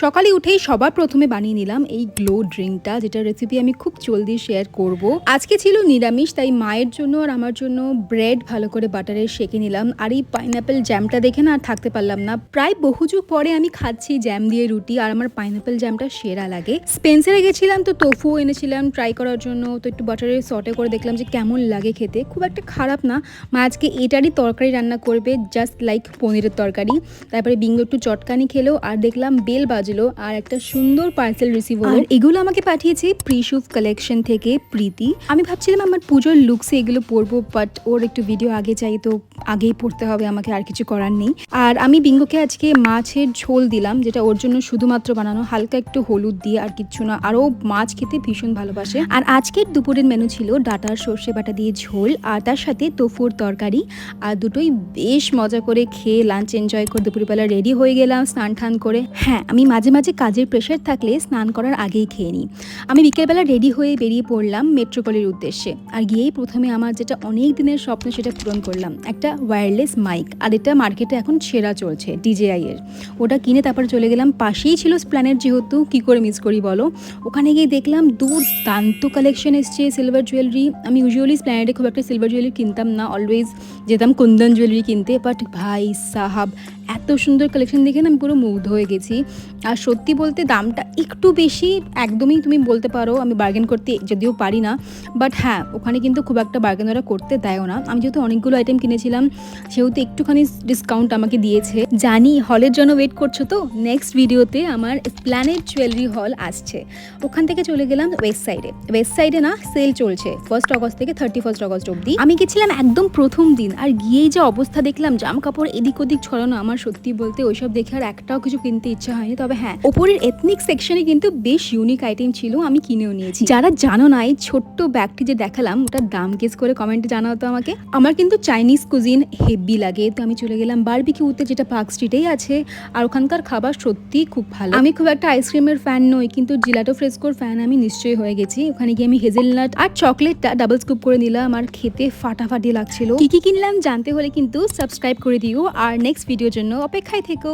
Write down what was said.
সকালে উঠেই সবার প্রথমে বানিয়ে নিলাম এই গ্লো ড্রিঙ্কটা, যেটার রেসিপি আমি খুব জলদি শেয়ার করব। আজকে ছিল নিরামিষ, তাই মায়ের জন্য আর আমার জন্য ব্রেড ভালো করে বাটারে সেঁকে নিলাম। আর এই পাইনাপেল জ্যামটা দেখে না আর থাকতে পারলাম না। প্রায় বহু যুগ পরে আমি খাচ্ছি জ্যাম দিয়ে রুটি, আর আমার পাইনাপেল জ্যামটা সেরা লাগে। স্পেন্সারে গেছিলাম তো তোফু এনেছিলাম ট্রাই করার জন্য, তো একটু বাটারে সটে করে দেখলাম যে কেমন লাগে খেতে। খুব একটা খারাপ না। মা আজকে এটারই তরকারি রান্না করবে, জাস্ট লাইক পনিরের তরকারি। তারপরে বিঙ্গো একটু চটকানি খেলো, আর দেখলাম বেল বাজলো, আর একটা সুন্দর পার্সেল রিসিভ হলো। এগুলো আমাকে পাঠিয়েছে প্রিশুভ কালেকশন থেকে প্রীতি। আমি ভাবছিলাম আমার পুজোর লুকসে এগুলো পরবো, বাট ওর একটু ভিডিও আগে চাই, তো আগেই পড়তে হবে আমাকে, আর কিছু করার নেই। আর আমি বিঙ্গোকে আজকে মাছের ঝোল দিলাম, যেটা ওর জন্য শুধুমাত্র বানানো, হালকা একটু হলুদ দিয়ে, আর কিচ্ছু না। আর ও মাছ খেতে ভীষণ ভালোবাসে। আর আজকের দুপুরের মেনু ছিল ডাটার সর্ষে বাটা দিয়ে ঝোল, আর তার সাথে তোফুর তরকারি। আর দুটোই বেশ মজা করে খেয়ে লাঞ্চ এনজয় করে দুপুরবেলা রেডি হয়ে গেলাম স্নান টান করে। হ্যাঁ, আমি মাঝে মাঝে কাজের প্রেশার থাকলে স্নান করার আগেই খেয়ে নিই। আমি বিকেলবেলা রেডি হয়ে বেরিয়ে পড়লাম মেট্রোপলির উদ্দেশ্যে। আর গিয়েই প্রথমে আমার যেটা অনেক দিনের স্বপ্ন সেটা পূরণ করলাম, একটা ওয়্যারলেস মাইক। আর এটা মার্কেটে এখন সেরা চলছে DJI এর। ওটা কিনে তারপরে চলে গেলাম, পাশেই ছিল স্প্ল্যানেড, যেহেতু কী করে মিস করি বলো। ওখানে গিয়ে দেখলাম দুর্দান্ত কালেকশন এসছে সিলভার জুয়েলারি। আমি ইউজুয়ালি স্প্ল্যানেডে খুব একটা সিলভার জুয়েলারি কিনতাম না, অলওয়েজ যেতাম কুন্দন জুয়েলারি কিনতে। বাট ভাই সাহাব, এত সুন্দর কালেকশন দেখে না আমি পুরো মুগ্ধ হয়ে গেছি। আর সত্যি বলতে দামটা একটু বেশি, একদমই তুমি বলতে পারো আমি বার্গেন করতে যদিও পারি না। বাট হ্যাঁ, ওখানে কিন্তু খুব একটা বার্গেন ওরা করতে দেয়ও না। আমি যেহেতু অনেকগুলো আইটেম কিনেছিলাম, সেহেতু একটুখানি ডিসকাউন্ট আমাকে দিয়েছে। জানি হলের জন্য ওয়েট করছো, তো নেক্সট ভিডিওতে আমার প্ল্যানেট জুয়েলারি হল আসছে। ওখান থেকে চলে গেলাম ওয়েস্ট সাইডে। ওয়েস্ট সাইডে না সেল চলছে 1 আগস্ট থেকে 31 আগস্ট অবধি। আমি গেছিলাম একদম প্রথম দিন, আর গিয়েই যে অবস্থা দেখলাম, জামা কাপড় এদিক ওদিক ছড়ানো, আমার সত্যি বলতে ওইসব দেখে আর একটাও কিছু কিনতে ইচ্ছা হয়নি। তবে হ্যাঁ, ওপরের এথনিক সেকশনে কিন্তু বেশ ইউনিক আইটেম ছিল, আমি কিনেও নিয়েছি। যারা জানো না, এই ছোট্ট ব্যাগটি যে দেখালাম, ওটার দাম গেস করে কমেন্টে জানাও তো আমাকে। আমার কিন্তু চাইনিজ কুজিন হেভি লাগে, তো আমি চলে গেলাম বারবিকিউতে, যেটা পার্ক স্ট্রিটেই আছে। আর ওখানকার খাবার সত্যিই খুব ভালো। আমি খুব একটা আইসক্রিমের ফ্যান নই, কিন্তু জিলাটো ফ্রেস্কোর ফ্যান আমি নিশ্চয়ই হয়ে গেছি। ওখানে গিয়ে আমি হেজেলনাট আর চকলেটটা ডাবল স্কুপ করে নিলাম, আর খেতে ফাটাফাটি লাগছিল। কি কি কিনলাম জানতে হলে কিন্তু সাবস্ক্রাইব করে দিও, আর নেক্সট ভিডিওর জন্য অপেক্ষায় থেকো।